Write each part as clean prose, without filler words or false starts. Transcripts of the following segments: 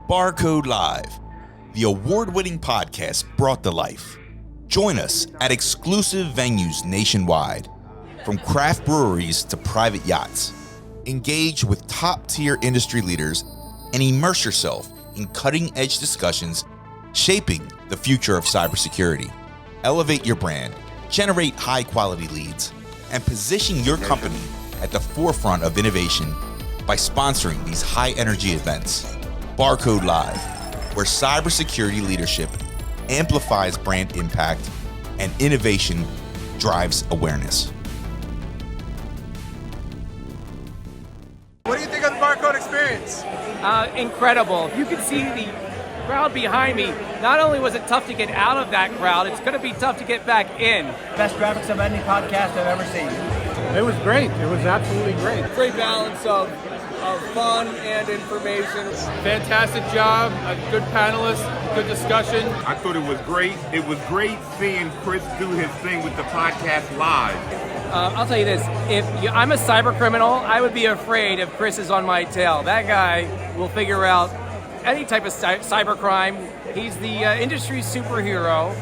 BarCode Live, the award-winning podcast brought to life. Join us at exclusive venues nationwide, from craft breweries to private yachts. Engage with top-tier industry leaders and immerse yourself in cutting-edge discussions shaping the future of cybersecurity. Elevate your brand, generate high-quality leads, and position your company at the forefront of innovation by sponsoring these high-energy events. BarCode Live, where cybersecurity leadership amplifies brand impact and innovation drives awareness. What do you think of the BarCode experience? Incredible. If you can see the crowd behind me, not only was it tough to get out of that crowd, it's going to be tough to get back in. Best graphics of any podcast I've ever seen. It was great. It was absolutely great. Great balance of fun and information. Fantastic job. A good panelist. Good discussion. I thought it was great. It was great seeing Chris do his thing with the podcast live. I'll tell you this. I'm a cyber criminal, I would be afraid if Chris is on my tail. That guy will figure out any type of cyber crime. He's the industry superhero.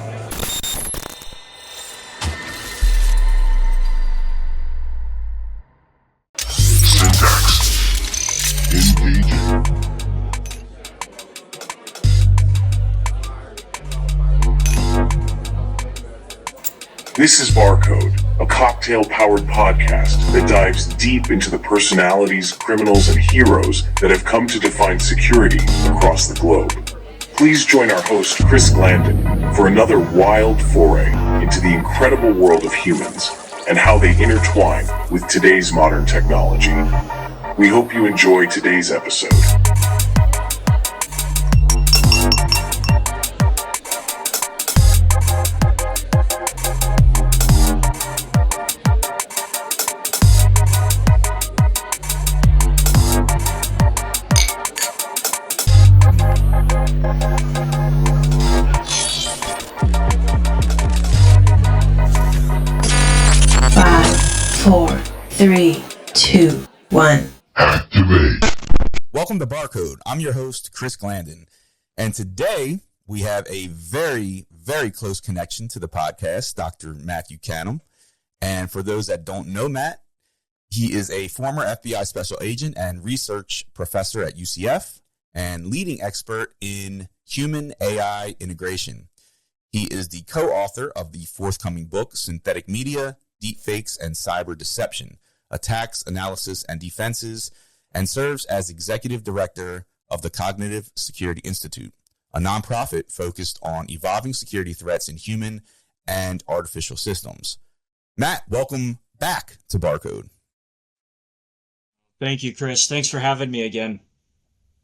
This is BarCode, a cocktail-powered podcast that dives deep into the personalities, criminals, and heroes that have come to define security across the globe. Please join our host, Chris Glanden, for another wild foray into the incredible world of humans and how they intertwine with today's modern technology. We hope you enjoy today's episode. Three, two, one. Activate. Welcome to BarCode. I'm your host, Chris Glanden. And today we have a very, very close connection to the podcast, Dr. Matthew Canham. And for those that don't know Matt, he is a former FBI special agent and research professor at UCF and leading expert in human AI integration. He is the co-author of the forthcoming book, Synthetic Media, Deepfakes and Cyber Deception, Attacks, Analysis, and Defenses, and serves as executive director of the Cognitive Security Institute, a nonprofit focused on evolving security threats in human and artificial systems. Matt, welcome back to BarCode. Thank you, Chris. Thanks for having me again.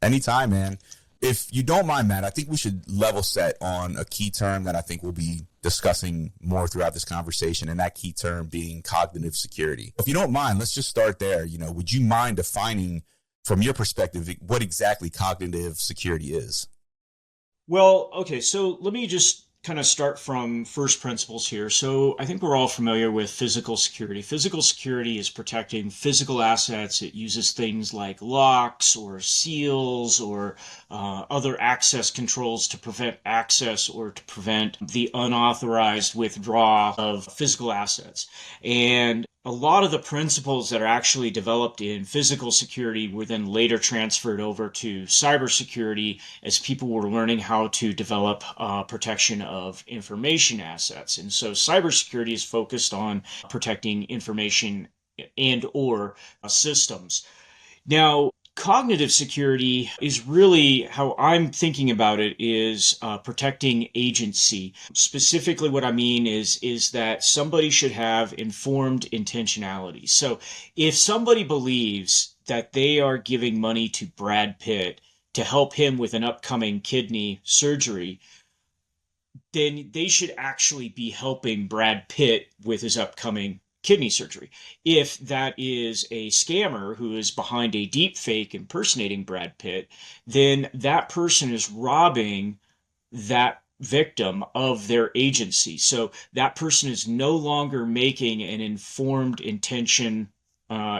Anytime, man. If you don't mind, Matt, I think we should level set on a key term that I think we'll be discussing more throughout this conversation, and that key term being cognitive security. If you don't mind, let's just start there. Would you mind defining, from your perspective, what exactly cognitive security is? Well, okay, so let me just kind of start from first principles here. So I think we're all familiar with physical security. Physical security is protecting physical assets. It uses things like locks or seals or other access controls to prevent access or to prevent the unauthorized withdrawal of physical assets. And a lot of the principles that are actually developed in physical security were then later transferred over to cybersecurity as people were learning how to develop protection of information assets. And so cybersecurity is focused on protecting information and or systems. Now, cognitive security is really how I'm thinking about it is protecting agency. Specifically, what I mean is that somebody should have informed intentionality. So if somebody believes that they are giving money to Brad Pitt to help him with an upcoming kidney surgery, then they should actually be helping Brad Pitt with his upcoming kidney surgery. If that is a scammer who is behind a deep fake impersonating Brad Pitt, then that person is robbing that victim of their agency. So that person is no longer making an informed intention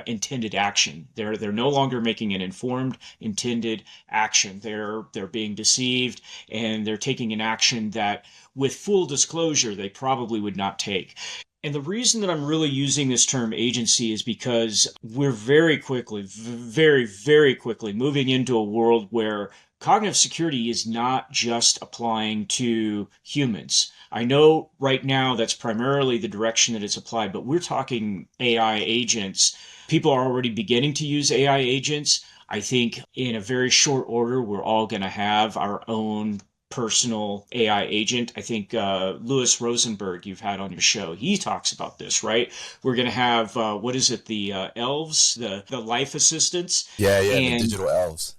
intended action. They're no longer making an informed intended action. They're being deceived, and they're taking an action that, with full disclosure, they probably would not take. And the reason that I'm really using this term agency is because we're very quickly, very, very quickly moving into a world where cognitive security is not just applying to humans. I know right now that's primarily the direction that it's applied, but we're talking AI agents. People are already beginning to use AI agents. I think in a very short order, we're all going to have our own personal AI agent. I think Louis Rosenberg, you've had on your show, he talks about this, right? We're going to have, what is it, the elves, the life assistants? Yeah, the digital elves.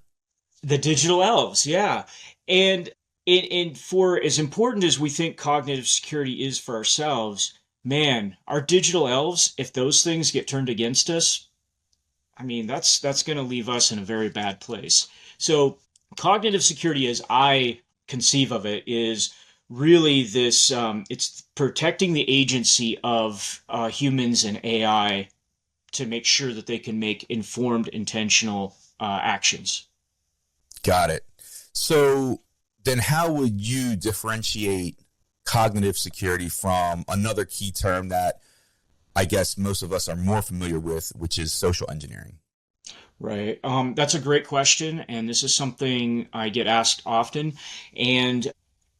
The digital elves, yeah. And for as important as we think cognitive security is for ourselves, man, our digital elves, if those things get turned against us, I mean, that's going to leave us in a very bad place. So cognitive security, as I conceive of it, is really this, it's protecting the agency of humans and AI to make sure that they can make informed, intentional actions. Got it. So then how would you differentiate cognitive security from another key term that I guess most of us are more familiar with, which is social engineering? Right. That's a great question. And this is something I get asked often. And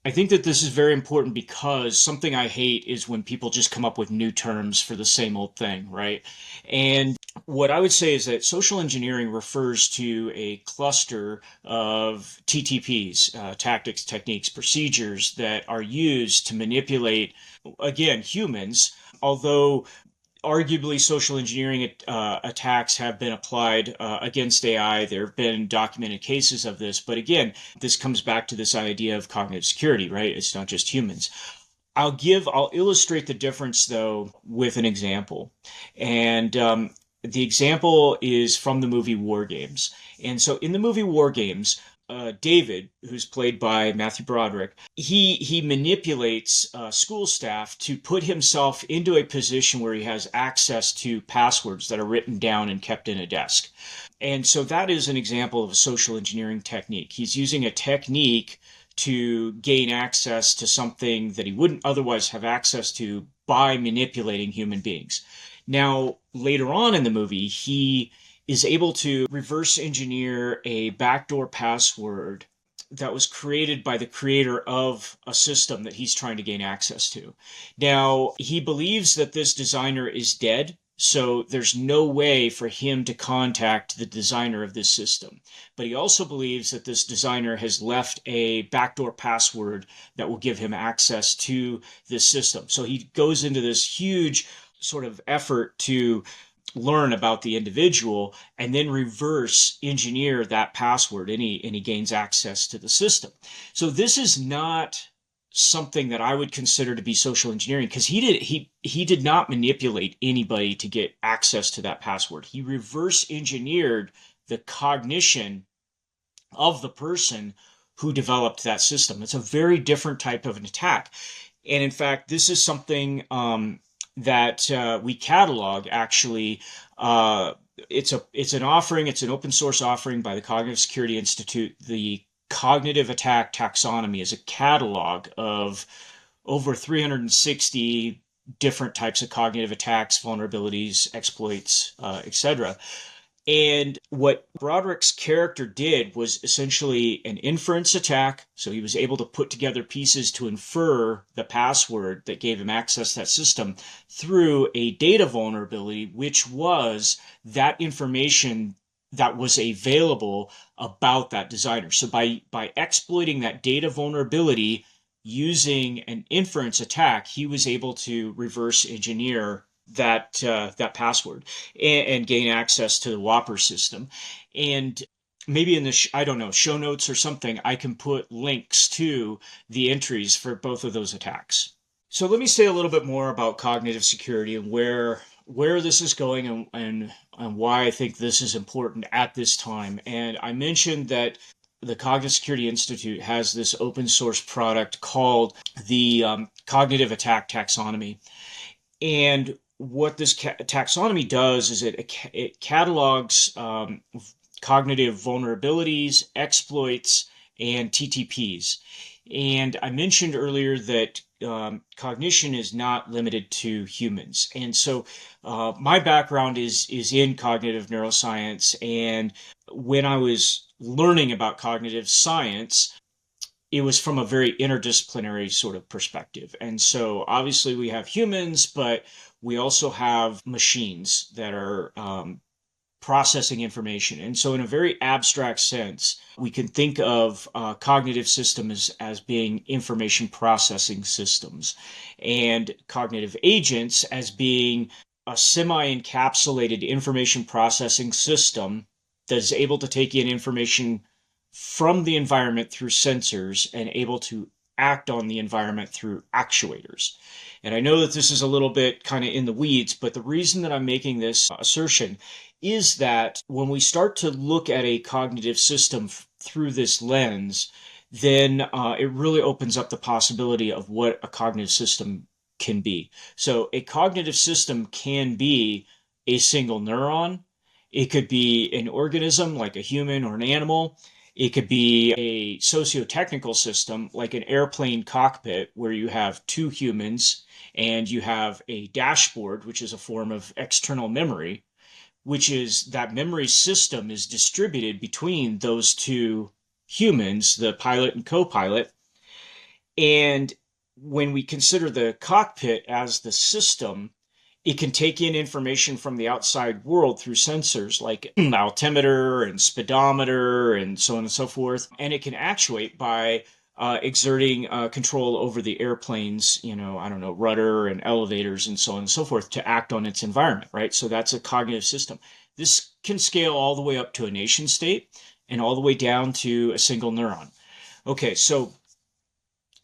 I think that this is very important because something I hate is when people just come up with new terms for the same old thing, right? And what I would say is that social engineering refers to a cluster of TTPs, tactics, techniques, procedures that are used to manipulate, again, humans, although arguably social engineering attacks have been applied against AI. There have been documented cases of this. But again, this comes back to this idea of cognitive security, right? It's not just humans. I'll illustrate the difference, though, with an example. And the example is from the movie War Games. And so in the movie War Games, David, who's played by Matthew Broderick, he manipulates school staff to put himself into a position where he has access to passwords that are written down and kept in a desk. And so that is an example of a social engineering technique. He's using a technique to gain access to something that he wouldn't otherwise have access to by manipulating human beings. Now, later on in the movie, he is able to reverse engineer a backdoor password that was created by the creator of a system that he's trying to gain access to. Now, he believes that this designer is dead, so there's no way for him to contact the designer of this system. But he also believes that this designer has left a backdoor password that will give him access to this system. So he goes into this huge sort of effort to learn about the individual and then reverse engineer that password, and he gains access to the system. So this is not something that I would consider to be social engineering, because he did not manipulate anybody to get access to that password. He reverse engineered the cognition of the person who developed that system. It's a very different type of an attack. And in fact, this is something that we catalog, actually. It's an offering, it's an open source offering by the Cognitive Security Institute. The Cognitive Attack Taxonomy is a catalog of over 360 different types of cognitive attacks, vulnerabilities, exploits, etc. And what Broderick's character did was essentially an inference attack. So he was able to put together pieces to infer the password that gave him access to that system through a data vulnerability, which was that information that was available about that designer. So by exploiting that data vulnerability using an inference attack, he was able to reverse engineer that password and gain access to the Whopper system. And maybe in the show notes or something, I can put links to the entries for both of those attacks. So let me say a little bit more about cognitive security and where this is going and why I think this is important at this time. And I mentioned that the Cognitive Security Institute has this open source product called the Cognitive Attack Taxonomy. And what this taxonomy does is it catalogs cognitive vulnerabilities, exploits, and TTPs. And I mentioned earlier that cognition is not limited to humans. And so my background is in cognitive neuroscience. And when I was learning about cognitive science, it was from a very interdisciplinary sort of perspective. And so obviously we have humans, but we also have machines that are processing information. And so in a very abstract sense, we can think of cognitive systems as being information processing systems, and cognitive agents as being a semi-encapsulated information processing system that is able to take in information from the environment through sensors and able to act on the environment through actuators. And I know that this is a little bit kind of in the weeds, but the reason that I'm making this assertion is that when we start to look at a cognitive system through this lens, then it really opens up the possibility of what a cognitive system can be. So a cognitive system can be a single neuron. It could be an organism like a human or an animal. It could be a socio-technical system like an airplane cockpit where you have two humans and you have a dashboard, which is a form of external memory, which is that memory system is distributed between those two humans, the pilot and co-pilot. And when we consider the cockpit as the system, it can take in information from the outside world through sensors like altimeter and speedometer and so on and so forth. And it can actuate by exerting control over the airplane's, rudder and elevators and so on and so forth to act on its environment, right? So that's a cognitive system. This can scale all the way up to a nation state and all the way down to a single neuron. Okay, so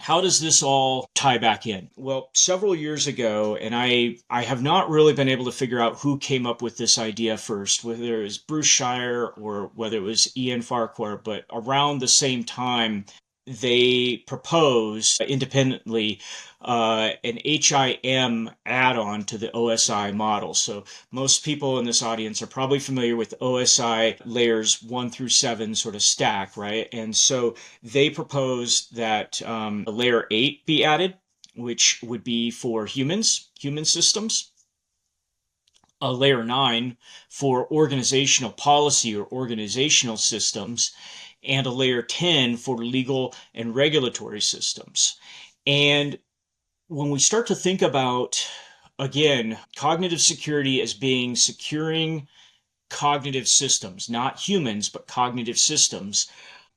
how does this all tie back in? Well, several years ago, and I have not really been able to figure out who came up with this idea first, whether it was Bruce Shire or whether it was Ian Farquhar, but around the same time, they proposed independently an HIM add-on to the OSI model. So most people in this audience are probably familiar with OSI layers 1 through 7 sort of stack, right? And so they proposed that a layer 8 be added, which would be for human systems, a layer 9 for organizational policy or organizational systems, and a layer 10 for legal and regulatory systems. And when we start to think about, again, cognitive security as being securing cognitive systems, not humans, but cognitive systems,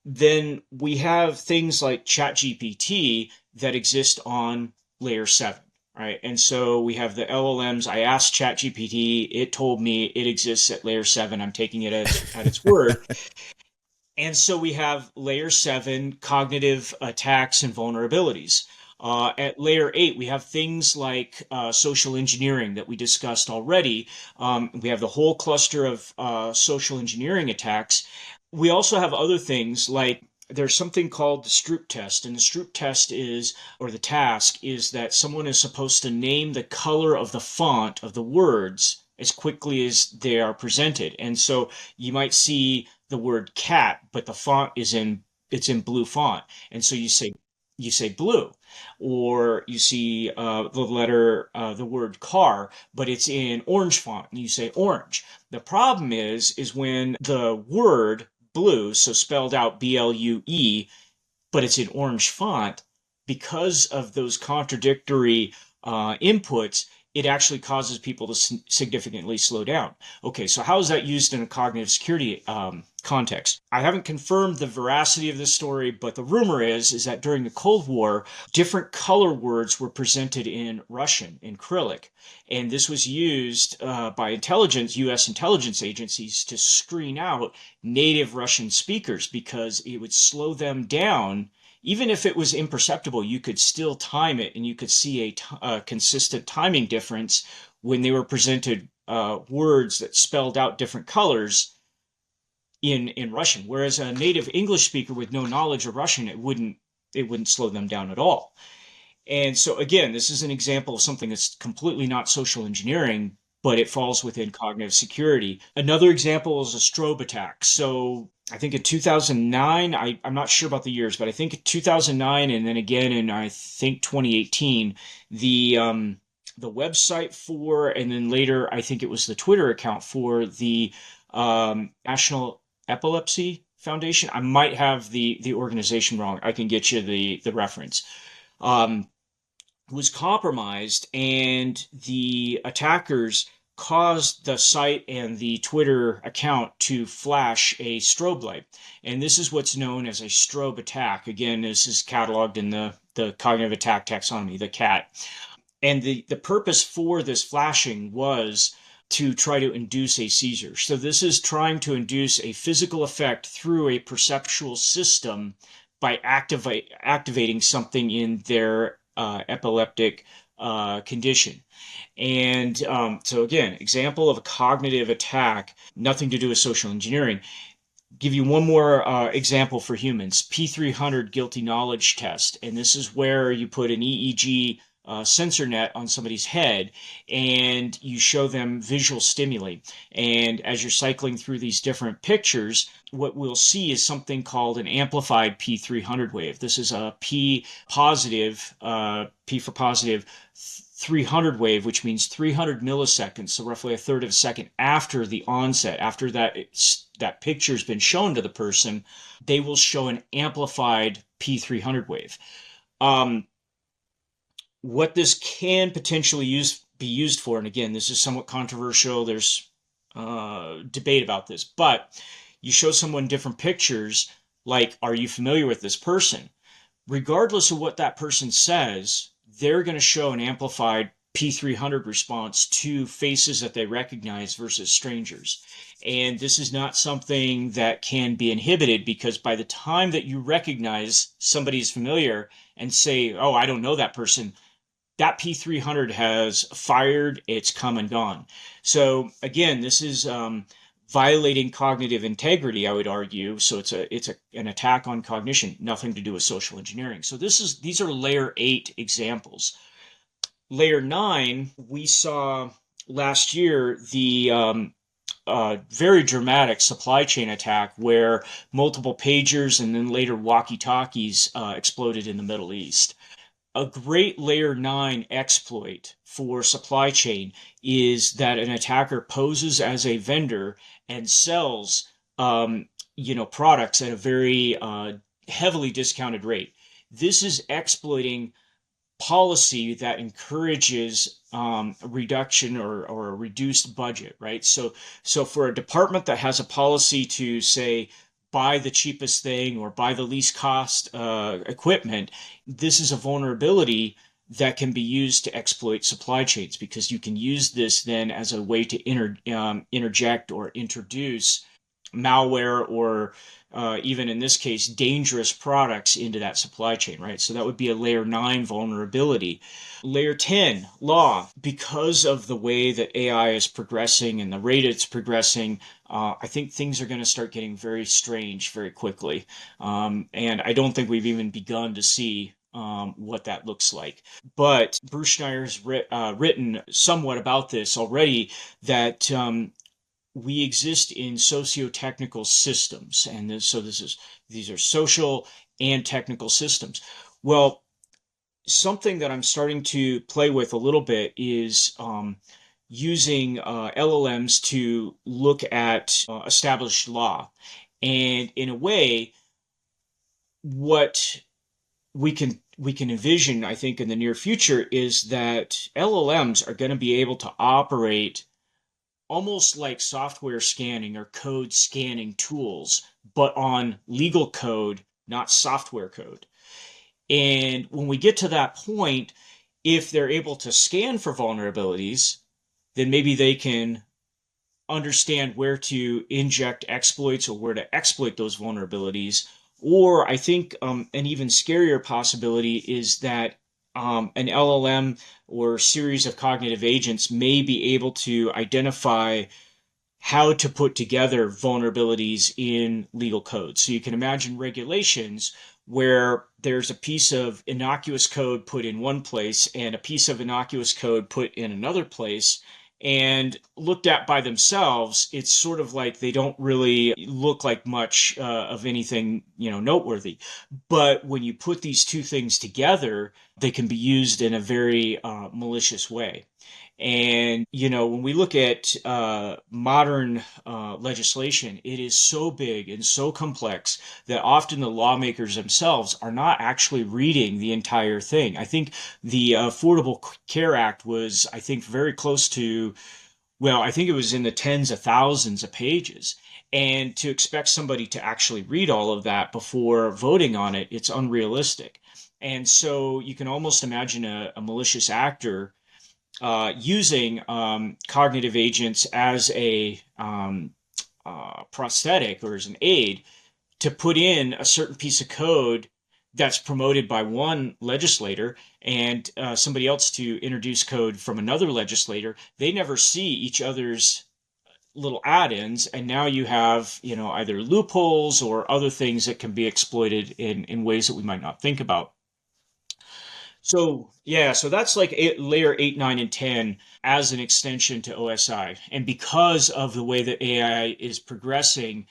then we have things like ChatGPT that exist on layer 7. Right. And so we have the LLMs. I asked ChatGPT, it told me it exists at layer 7. I'm taking it at its word. And so we have layer 7 cognitive attacks and vulnerabilities. At layer 8, we have things like social engineering that we discussed already. We have the whole cluster of social engineering attacks. We also have other things like there's something called the Stroop test. And the Stroop test is, or the task is that someone is supposed to name the color of the font of the words as quickly as they are presented. And so you might see the word cat, but the font it's in blue font. And so you say blue, or you see the word car, but it's in orange font, and you say orange. The problem is when the word blue, so spelled out BLUE, but it's in orange font, because of those contradictory inputs, it actually causes people to significantly slow down. Okay, so how is that used in a cognitive security context? I haven't confirmed the veracity of this story, but the rumor is that during the Cold War, different color words were presented in Russian, in Cyrillic, and this was used by U.S. intelligence agencies to screen out native Russian speakers because it would slow them down. Even if it was imperceptible, you could still time it, and you could see a consistent timing difference when they were presented words that spelled out different colors in Russian. Whereas a native English speaker with no knowledge of Russian, it wouldn't slow them down at all. And so again, this is an example of something that's completely not social engineering, but it falls within cognitive security. Another example is a strobe attack. So I think in 2009, I'm not sure about the years, but I think in 2009 and then again in I think 2018, the website for, and then later I think it was the Twitter account for the National Epilepsy Foundation. I might have the organization wrong. I can get you the reference. Was compromised, and the attackers caused the site and the Twitter account to flash a strobe light. And this is what's known as a strobe attack. Again, this is cataloged in the cognitive attack taxonomy, the CAT. And the purpose for this flashing was to try to induce a seizure. So this is trying to induce a physical effect through a perceptual system by activating something in their epileptic condition. And so again, example of a cognitive attack, nothing to do with social engineering. Give you one more example for humans, P300 guilty knowledge test. And this is where you put an EEG sensor net on somebody's head and you show them visual stimuli. And as you're cycling through these different pictures, what we'll see is something called an amplified P300 wave. This is a P positive, P for positive 300 wave, which means 300 milliseconds, so roughly a third of a second after the onset, after that picture's been shown to the person, they will show an amplified P300 wave. What this can potentially be used for, and again, this is somewhat controversial, there's debate about this, but you show someone different pictures, like, are you familiar with this person? Regardless of what that person says, they're going to show an amplified P300 response to faces that they recognize versus strangers. And this is not something that can be inhibited, because by the time that you recognize somebody is familiar and say, oh, I don't know that person, that P300 has fired, it's come and gone. So again, this is violating cognitive integrity, I would argue. So it's an attack on cognition, nothing to do with social engineering. So these are layer 8 examples. Layer 9, we saw last year the very dramatic supply chain attack where multiple pagers and then later walkie-talkies exploded in the Middle East. A great layer 9 exploit for supply chain is that an attacker poses as a vendor and sells products at a very heavily discounted rate. This is exploiting policy that encourages a reduction or a reduced budget, right? So for a department that has a policy to say, buy the cheapest thing or buy the least cost equipment, this is a vulnerability that can be used to exploit supply chains, because you can use this then as a way to interject or introduce malware or even in this case, dangerous products into that supply chain, right? So that would be a layer 9 vulnerability. Layer 10, law. Because of the way that AI is progressing and the rate it's progressing, I think things are going to start getting very strange very quickly. And I don't think we've even begun to see what that looks like. But Bruce Schneier's written somewhat about this already, that we exist in socio-technical systems. And these are social and technical systems. Well, something that I'm starting to play with a little bit is using LLMs to look at established law. And in a way, what we can envision, I think, in the near future is that LLMs are going to be able to operate almost like software scanning or code scanning tools, but on legal code, not software code. And when we get to that point, if they're able to scan for vulnerabilities, then maybe they can understand where to inject exploits or where to exploit those vulnerabilities. Or I think an even scarier possibility is that an LLM or series of cognitive agents may be able to identify how to put together vulnerabilities in legal code. So you can imagine regulations where there's a piece of innocuous code put in one place and a piece of innocuous code put in another place, and looked at by themselves, it's sort of like they don't really look like much of anything, noteworthy. But when you put these two things together, they can be used in a very malicious way. And, when we look at modern legislation, it is so big and so complex that often the lawmakers themselves are not actually reading the entire thing. I think the Affordable Care Act was, very close to, I think it was in the tens of thousands of pages. And to expect somebody to actually read all of that before voting on it, it's unrealistic. And so you can almost imagine a malicious actor using cognitive agents as a prosthetic or as an aid to put in a certain piece of code that's promoted by one legislator and somebody else to introduce code from another legislator. They never see each other's little add-ins, and now you have either loopholes or other things that can be exploited in ways that we might not think about. So that's like layer 8, 9, and 10 as an extension to OSI. And because of the way that AI is progressing,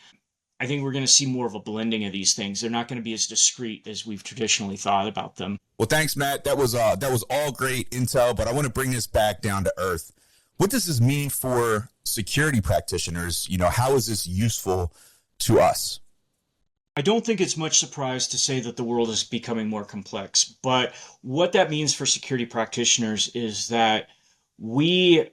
I think we're going to see more of a blending of these things. They're not going to be as discrete as we've traditionally thought about them. Well, thanks, Matt. That was all great intel, but I want to bring this back down to earth. What does this mean for security practitioners? How is this useful to us? I don't think it's much surprise to say that the world is becoming more complex, but what that means for security practitioners is that we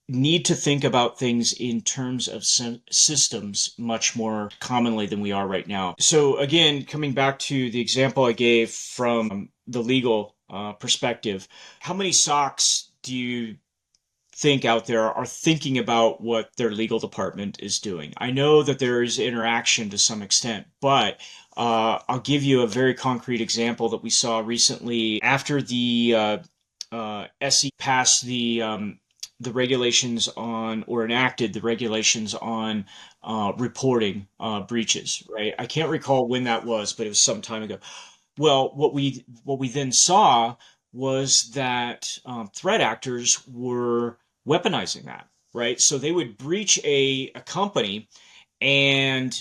need to think about things in terms of systems much more commonly than we are right now. So again, coming back to the example I gave from the legal perspective, how many SOCs do you think out there are thinking about what their legal department is doing? I know that there is interaction to some extent, but I'll give you a very concrete example that we saw recently after the SEC passed the regulations on, or enacted the regulations on reporting breaches, right? I can't recall when that was, but it was some time ago. Well, what we then saw was that threat actors were weaponizing that, right? So they would breach a company and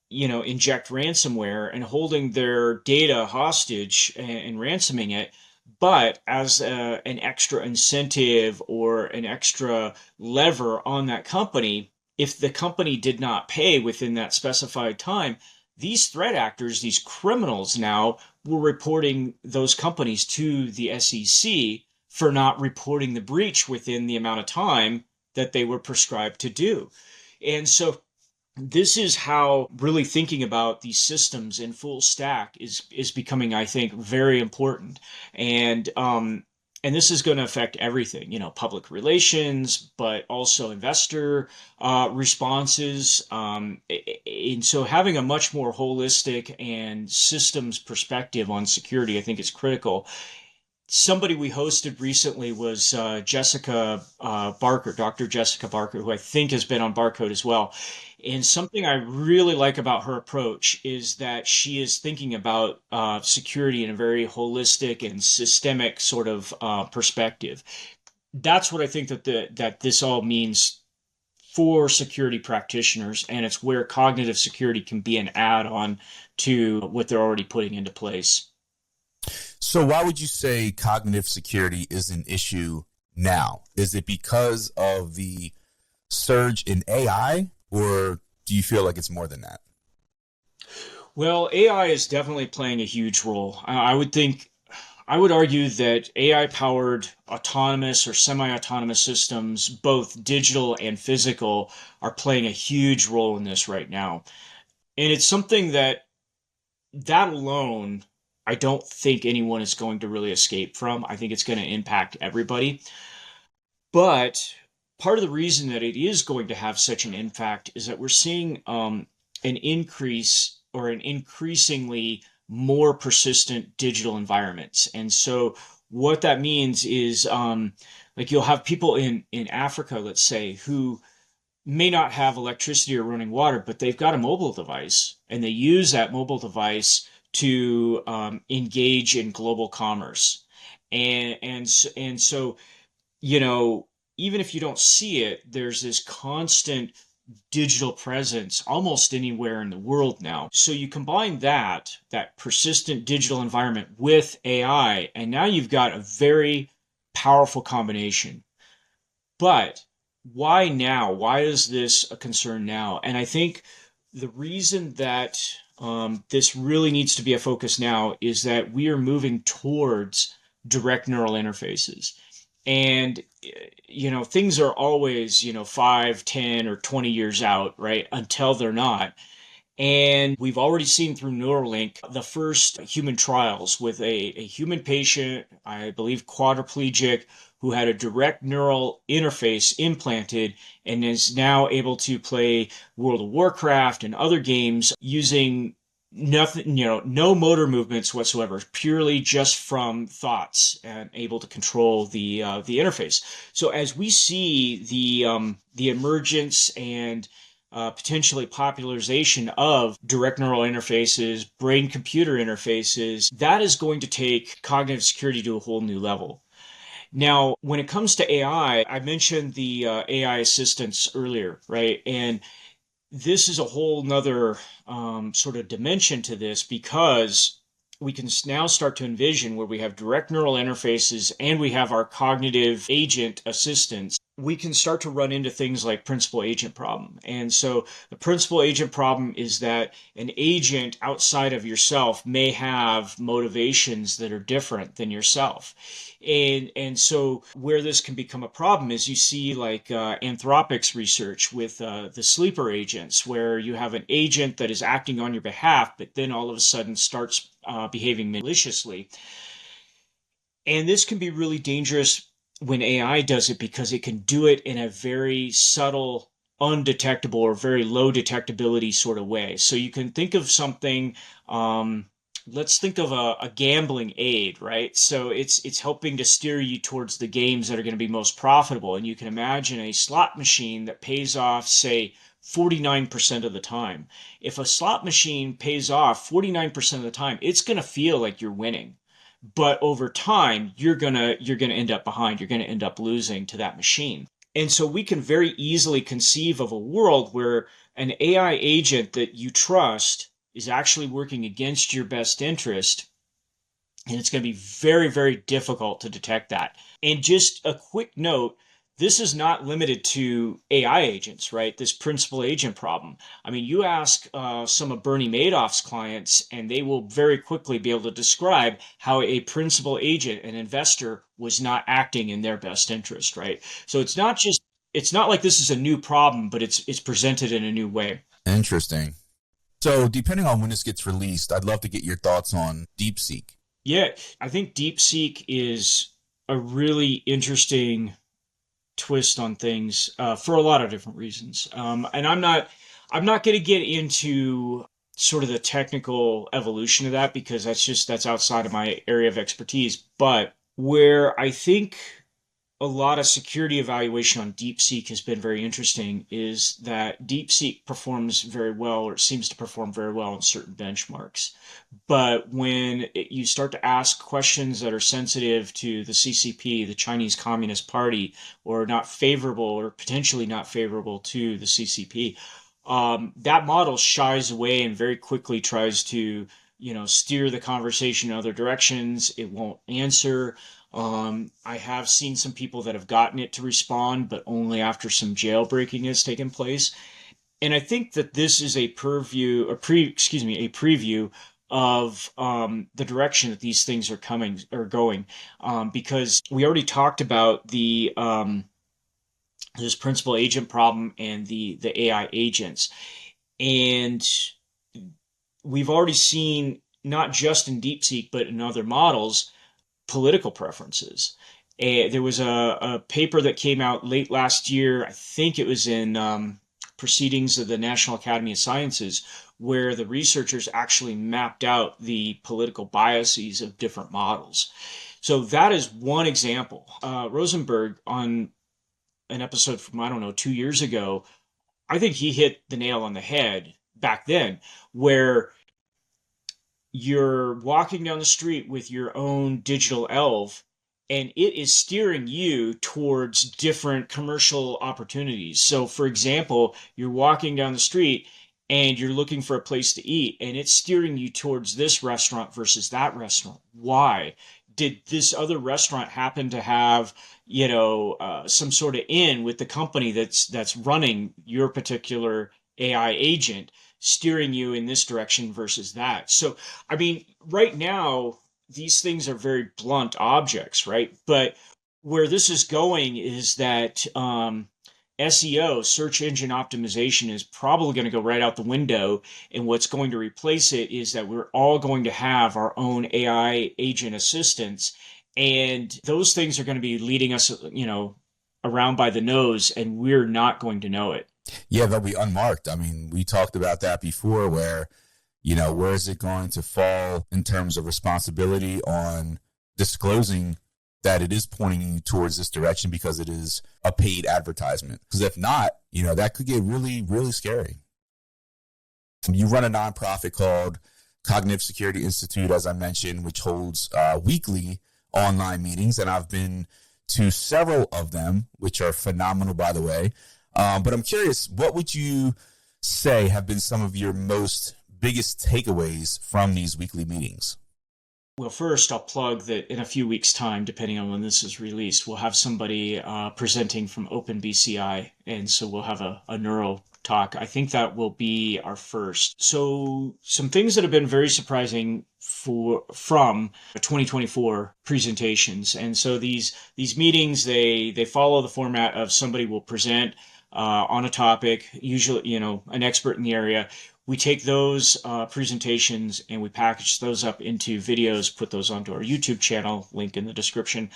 inject ransomware and holding their data hostage and ransoming it. But as an extra incentive or an extra lever on that company, if the company did not pay within that specified time, these threat actors, these criminals now, were reporting those companies to the SEC for not reporting the breach within the amount of time that they were prescribed to do. And so this is how really thinking about these systems in full stack is becoming, I think, very important. And this is going to affect everything, public relations, but also investor responses. And so having a much more holistic and systems perspective on security, I think, is critical. Somebody we hosted recently was Jessica Barker, Dr. Jessica Barker, who I think has been on BarCode as well. And something I really like about her approach is that she is thinking about security in a very holistic and systemic sort of perspective. That's what I think that this all means for security practitioners, and it's where cognitive security can be an add-on to what they're already putting into place. So why would you say cognitive security is an issue now? Is it because of the surge in AI, or do you feel like it's more than that? Well, AI is definitely playing a huge role. I would argue that AI-powered autonomous or semi-autonomous systems, both digital and physical, are playing a huge role in this right now. And it's something that alone, I don't think anyone is going to really escape from. I think it's going to impact everybody. But part of the reason that it is going to have such an impact is that we're seeing an increase or an increasingly more persistent digital environments. And so what that means is like you'll have people in Africa, let's say, who may not have electricity or running water, but they've got a mobile device, and they use that mobile device to engage in global commerce. And so, even if you don't see it, there's this constant digital presence almost anywhere in the world now. So you combine that persistent digital environment with AI, and now you've got a very powerful combination. But why now? Why is this a concern now? And I think the reason that this really needs to be a focus now is that we are moving towards direct neural interfaces. And, things are always, 5, 10, or 20 years out, right? Until they're not. And we've already seen through Neuralink the first human trials with a human patient, I believe quadriplegic, who had a direct neural interface implanted and is now able to play World of Warcraft and other games using nothing, no motor movements whatsoever, purely just from thoughts, and able to control the interface. So as we see the emergence and potentially popularization of direct neural interfaces, brain-computer interfaces, that is going to take cognitive security to a whole new level. Now, when it comes to AI, I mentioned the AI assistants earlier, right? And this is a whole nother sort of dimension to this, because we can now start to envision where we have direct neural interfaces and we have our cognitive agent assistants. We can start to run into things like principal agent problem. And so the principal agent problem is that an agent outside of yourself may have motivations that are different than yourself. And so where this can become a problem is you see like Anthropic's research with the sleeper agents, where you have an agent that is acting on your behalf, but then all of a sudden starts behaving maliciously. And this can be really dangerous when AI does it, because it can do it in a very subtle, undetectable, or very low detectability sort of way. So you can think of something, let's think of a gambling aid, right? So it's helping to steer you towards the games that are going to be most profitable. And you can imagine a slot machine that pays off, say, 49% of the time. If a slot machine pays off 49% of the time, it's going to feel like you're winning. But over time, you're gonna end up behind. You're gonna end up losing to that machine. And so we can very easily conceive of a world where an AI agent that you trust is actually working against your best interest, and it's going to be very, very difficult to detect that. And just a quick note, this is not limited to AI agents, right? This principal agent problem. I mean, you ask some of Bernie Madoff's clients, and they will very quickly be able to describe how a principal agent, an investor, was not acting in their best interest, right? So it's not like this is a new problem, but it's presented in a new way. Interesting. So depending on when this gets released, I'd love to get your thoughts on DeepSeek. Yeah, I think DeepSeek is a really interesting twist on things for a lot of different reasons. And I'm not going to get into sort of the technical evolution of that, because that's outside of my area of expertise. But where I think a lot of security evaluation on DeepSeek has been very interesting is that DeepSeek performs very well, or it seems to perform very well in certain benchmarks. But when you start to ask questions that are sensitive to the CCP, the Chinese Communist Party, or not favorable or potentially not favorable to the CCP, that model shies away and very quickly tries to, steer the conversation in other directions. It won't answer. I have seen some people that have gotten it to respond, but only after some jailbreaking has taken place. And I think that this is a preview of the direction that these things are going, because we already talked about the this principal agent problem and the AI agents, and we've already seen, not just in DeepSeek but in other models, political preferences. There was a paper that came out late last year, I think it was in Proceedings of the National Academy of Sciences, where the researchers actually mapped out the political biases of different models. So that is one example. Rosenberg, on an episode from, 2 years ago, I think he hit the nail on the head back then, where you're walking down the street with your own digital elf and it is steering you towards different commercial opportunities. So, for example, you're walking down the street and you're looking for a place to eat, and it's steering you towards this restaurant versus that restaurant. Why? Did this other restaurant happen to have, some sort of in with the company that's running your particular AI agent, steering you in this direction versus that? So, I mean, right now, these things are very blunt objects, right? But where this is going is that SEO, search engine optimization, is probably going to go right out the window. And what's going to replace it is that we're all going to have our own AI agent assistants. And those things are going to be leading us, around by the nose, and we're not going to know it. Yeah, they'll be unmarked. I mean, we talked about that before where, where is it going to fall in terms of responsibility on disclosing that it is pointing you towards this direction because it is a paid advertisement? Because if not, that could get really, really scary. You run a nonprofit called Cognitive Security Institute, as I mentioned, which holds weekly online meetings. And I've been to several of them, which are phenomenal, by the way. But I'm curious, what would you say have been some of your biggest takeaways from these weekly meetings? Well, first, I'll plug that in a few weeks' time, depending on when this is released, we'll have somebody presenting from OpenBCI, and so we'll have a neuro talk. I think that will be our first. So some things that have been very surprising from 2024 presentations. And so these meetings, they follow the format of somebody will present on a topic, usually, an expert in the area. We take those presentations and we package those up into videos, put those onto our YouTube channel, link in the description.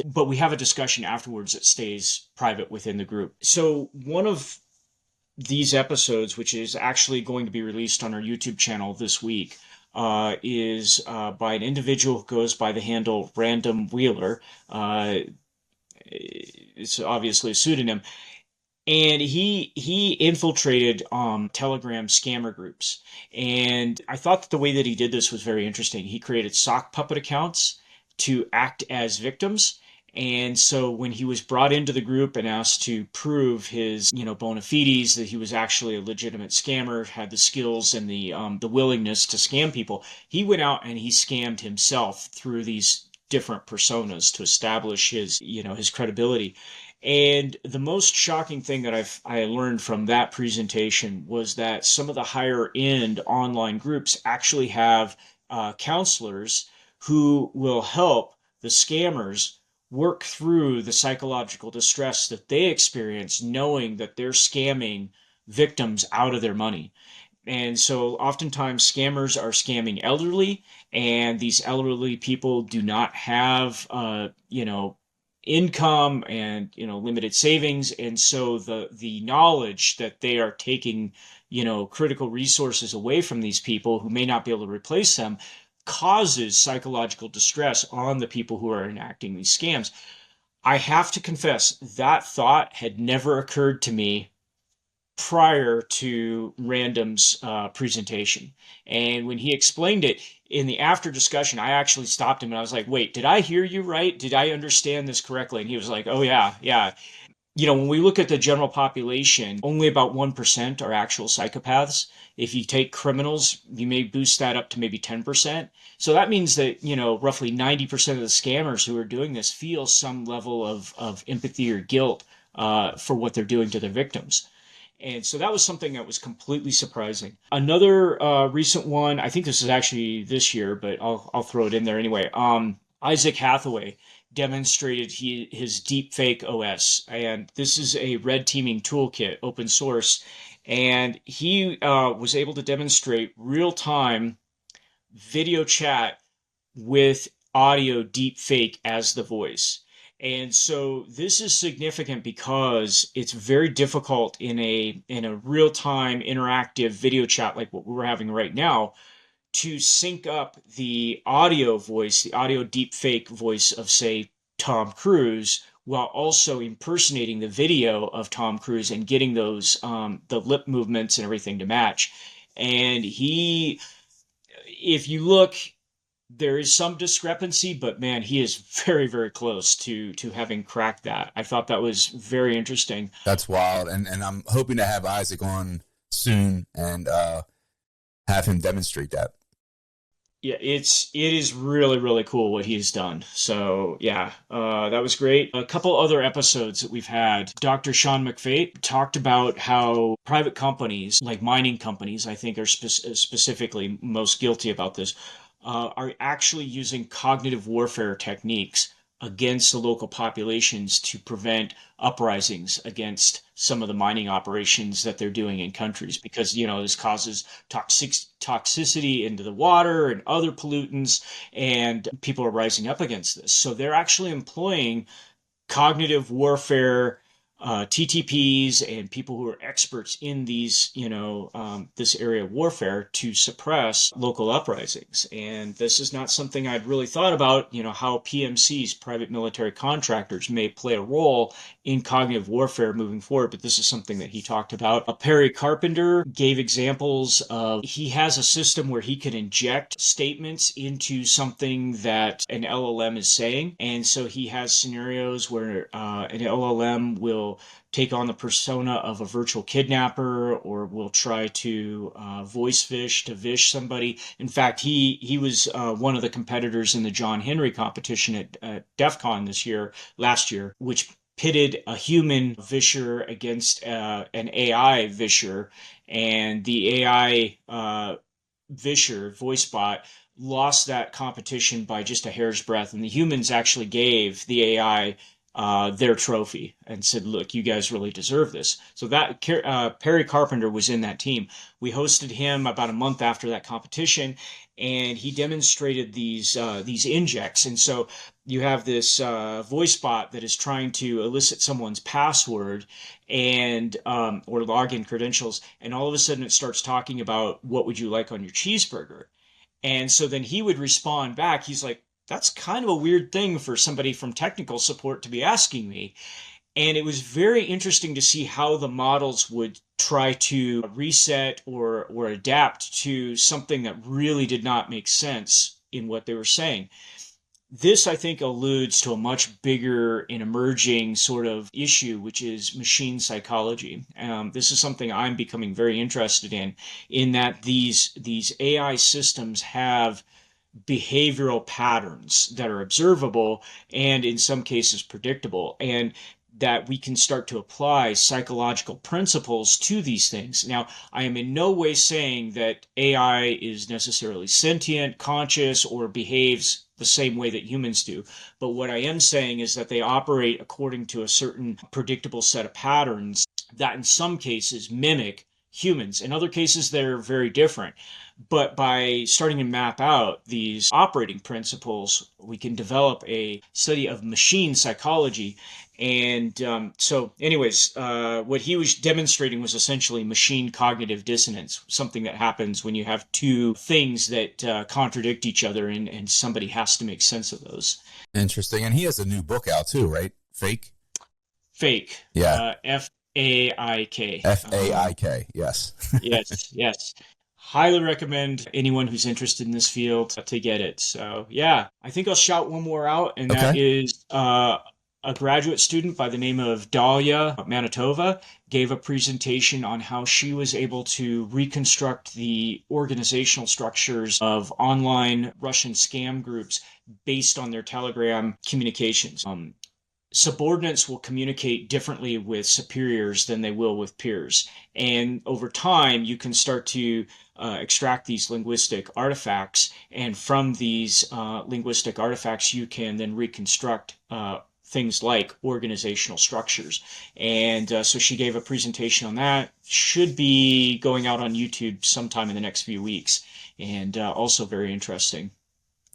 But we have a discussion afterwards that stays private within the group. So one of these episodes, which is actually going to be released on our YouTube channel this week, is by an individual who goes by the handle Random Wheeler. It's obviously a pseudonym. And he infiltrated Telegram scammer groups. And I thought that the way that he did this was very interesting. He created sock puppet accounts to act as victims. And so when he was brought into the group and asked to prove his, bona fides, that he was actually a legitimate scammer, had the skills and the willingness to scam people, he went out and he scammed himself through these different personas to establish his credibility. And the most shocking thing that I learned from that presentation was that some of the higher end online groups actually have counselors who will help the scammers work through the psychological distress that they experience knowing that they're scamming victims out of their money. And so oftentimes scammers are scamming elderly, and these elderly people do not have, income and limited savings, and so the knowledge that they are taking critical resources away from these people who may not be able to replace them causes psychological distress on the people who are enacting these scams. I have to confess that thought had never occurred to me prior to Random's presentation. And when he explained it in the after discussion, I actually stopped him and I was like, wait, did I hear you right? Did I understand this correctly? And he was like, oh yeah. When we look at the general population, only about 1% are actual psychopaths. If you take criminals, you may boost that up to maybe 10%. So that means that, roughly 90% of the scammers who are doing this feel some level of empathy or guilt for what they're doing to their victims. And so that was something that was completely surprising. Another recent one, I think this is actually this year, but I'll throw it in there anyway. Isaac Hathaway demonstrated his deepfake OS, and this is a red teaming toolkit, open source, and he was able to demonstrate real-time video chat with audio deepfake as the voice. And so this is significant because it's very difficult in a real-time interactive video chat like what we're having right now to sync up the audio voice, the audio deepfake voice of, say, Tom Cruise while also impersonating the video of Tom Cruise and getting those the lip movements and everything to match. And if you look, there is some discrepancy, but man, he is very, very close to having cracked that. I thought that was very interesting. That's wild. And I'm hoping to have Isaac on soon and have him demonstrate that. Yeah, it is really, really cool what he's done. So yeah, that was great. A couple other episodes that we've had. Dr. Sean McFate talked about how private companies, like mining companies, I think are specifically most guilty about this, are actually using cognitive warfare techniques against the local populations to prevent uprisings against some of the mining operations that they're doing in countries, because this causes toxicity into the water and other pollutants, and people are rising up against this. So they're actually employing cognitive warfare TTPs and people who are experts in these, this area of warfare to suppress local uprisings. And this is not something I'd really thought about, how PMCs, private military contractors, may play a role in cognitive warfare moving forward. But this is something that he talked about. Perry Carpenter gave examples of, he has a system where he can inject statements into something that an LLM is saying. And so he has scenarios where an LLM will take on the persona of a virtual kidnapper, or will try to voice fish to vish somebody. In fact, he was one of the competitors in the John Henry competition at DEF CON last year, which pitted a human visher against an AI visher, and the AI visher voice bot lost that competition by just a hair's breadth, and the humans actually gave the AI their trophy and said, look, you guys really deserve this. So that Perry Carpenter was in that team. We hosted him about a month after that competition, and he demonstrated these injects. And so you have this voice bot that is trying to elicit someone's password and or login credentials, and all of a sudden it starts talking about, what would you like on your cheeseburger? And so then he would respond back. He's like, that's kind of a weird thing for somebody from technical support to be asking me. And it was very interesting to see how the models would try to reset or adapt to something that really did not make sense in what they were saying. This, I think, alludes to a much bigger and emerging sort of issue, which is machine psychology. This is something I'm becoming very interested in that these AI systems have behavioral patterns that are observable and in some cases predictable, and that we can start to apply psychological principles to these things. Now, I am in no way saying that AI is necessarily sentient, conscious, or behaves the same way that humans do. But what I am saying is that they operate according to a certain predictable set of patterns that in some cases mimic humans. In other cases, they're very different. But by starting to map out these operating principles, we can develop a study of machine psychology. And so anyways, what he was demonstrating was essentially machine cognitive dissonance, something that happens when you have two things that contradict each other, and somebody has to make sense of those. Interesting. And he has a new book out too, right? Fake? Yeah. F-A-I-K. F-A-I-K, yes. Yes. Highly recommend anyone who's interested in this field to get it. So yeah, I think I'll shout one more out, and that is a graduate student by the name of Dahlia Manitova gave a presentation on how she was able to reconstruct the organizational structures of online Russian scam groups based on their Telegram communications. Subordinates will communicate differently with superiors than they will with peers. And over time, you can start to extract these linguistic artifacts. And from these linguistic artifacts, you can then reconstruct things like organizational structures. And so she gave a presentation on that. Should be going out on YouTube sometime in the next few weeks. And also very interesting.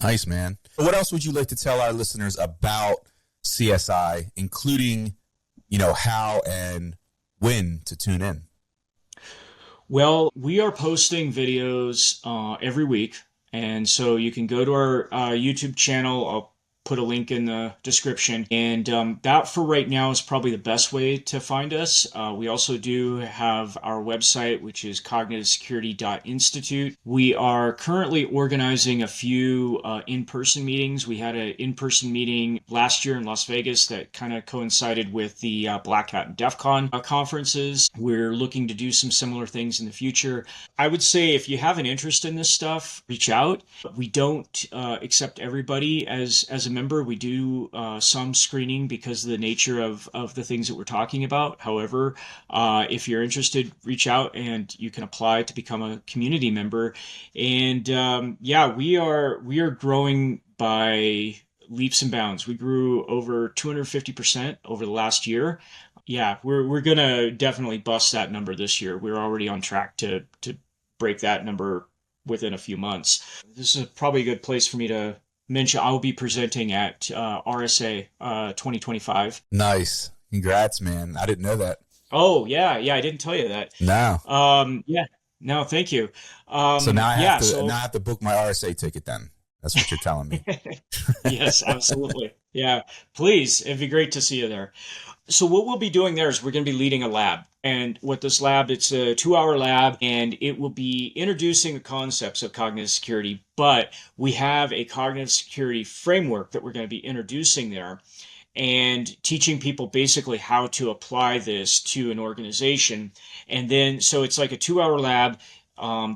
Nice, man. What else would you like to tell our listeners about CSI, including, how and when to tune in? Well, we are posting videos every week. And so you can go to our YouTube channel. I'll put a link in the description. And that for right now is probably the best way to find us. We also do have our website, which is cognitivesecurity.institute. We are currently organizing a few in-person meetings. We had an in-person meeting last year in Las Vegas that kind of coincided with the Black Hat and DEF CON conferences. We're looking to do some similar things in the future. I would say if you have an interest in this stuff, reach out. We don't accept everybody as a member. We do some screening because of the nature of the things that we're talking about. However, if you're interested, reach out and you can apply to become a community member. And we are growing by leaps and bounds. We grew over 250% over the last year. Yeah, we're gonna definitely bust that number this year. We're already on track to break that number within a few months. This is probably a good place for me to mention I will be presenting at RSA 2025. Nice. Congrats, man. I didn't know that. Oh, yeah, I didn't tell you that. No. No, thank you. So now I have to book my RSA ticket then. That's what you're telling me. Yes, absolutely. Yeah, please. It'd be great to see you there. So what we'll be doing there is we're going to be leading a lab. And what this lab, it's a 2-hour lab, and it will be introducing the concepts of cognitive security, but we have a cognitive security framework that we're going to be introducing there and teaching people basically how to apply this to an organization. And then, so it's like a 2-hour lab.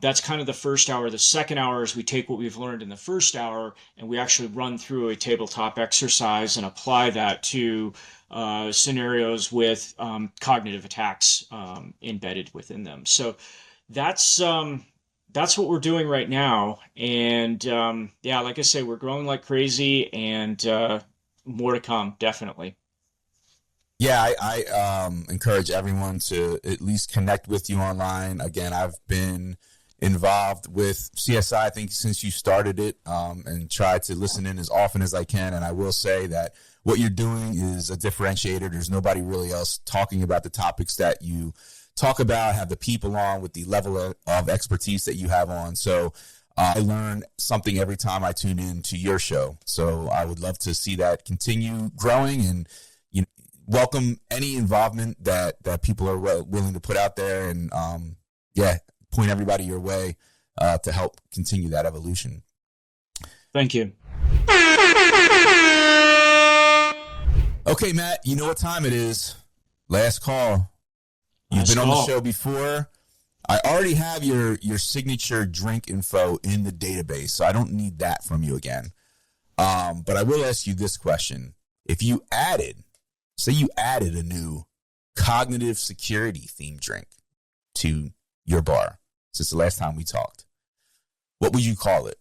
That's kind of the first hour. The second hour is we take what we've learned in the first hour and we actually run through a tabletop exercise and apply that to scenarios with cognitive attacks embedded within them. So that's what we're doing right now. And like I say, we're growing like crazy, and more to come, definitely. Yeah, I encourage everyone to at least connect with you online. Again, I've been involved with CSI, I think, since you started it, and try to listen in as often as I can. And I will say that what you're doing is a differentiator. There's nobody really else talking about the topics that you talk about, have the people on with the level of expertise that you have on. So I learn something every time I tune in to your show. So I would love to see that continue growing, and welcome any involvement that people are willing to put out there, and point everybody your way to help continue that evolution. Thank you. Okay, Matt, you know what time it is. Last call. You've been on the show before. I already have your signature drink info in the database, so I don't need that from you again. But I will ask you this question. If you say you added a new cognitive security themed drink to your bar since the last time we talked, what would you call it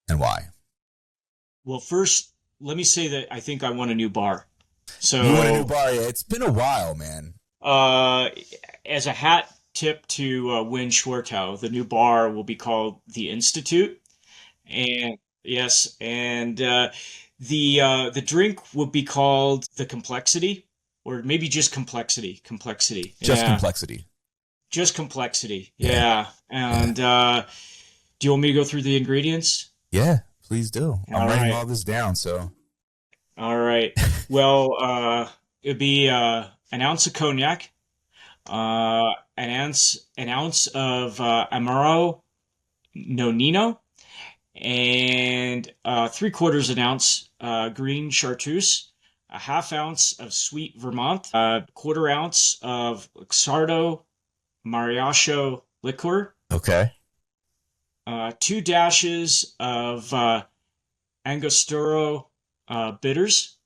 and why? Well, first, let me say that I think I want a new bar. So you want a new bar? Yeah, it's been a while, man. As a hat tip to Win Schwartow, the new bar will be called The Institute. And yes, and the drink would be called The Complexity, or maybe just Complexity. Complexity. Just Complexity. Just Complexity. Yeah. And do you want me to go through the ingredients? Yeah, please do. I'm writing all this down, so. All right. Well, it'd be an ounce of cognac, an ounce of Amaro Nonino, and 3/4 an ounce green chartreuse, a 1/2 ounce of sweet Vermont, a 1/4 ounce of Luxardo Mariacho liqueur. Okay. 2 dashes of Angostura bitters,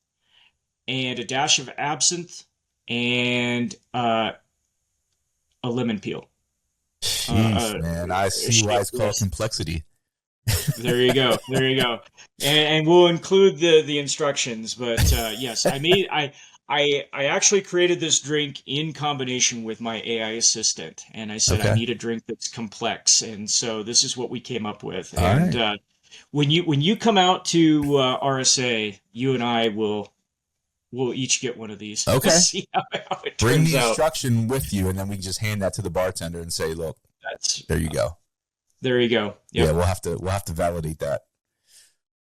and a dash of absinthe, and a lemon peel. Jeez, man, I see why it's called Complexity. There you go. And we'll include the instructions. But yes, I actually created this drink in combination with my AI assistant, and I said I need a drink that's complex, and so this is what we came up with. All right. When you come out to RSA, you and I will each get one of these. Okay. See how it Bring turns the out. instruction with you, and then we can just hand that to the bartender and say, "Look, there you go." There you go. Yep. Yeah, we'll have to validate that.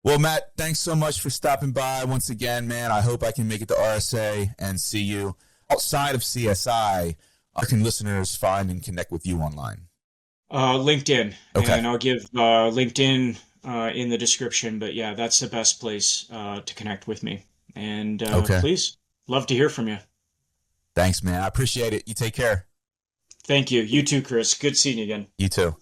Well, Matt, thanks so much for stopping by once again, man. I hope I can make it to RSA and see you. Outside of CSI, where can listeners find and connect with you online? LinkedIn. Okay. And I'll give LinkedIn in the description. But yeah, that's the best place to connect with me. And please, love to hear from you. Thanks, man. I appreciate it. You take care. Thank you. You too, Chris. Good seeing you again. You too.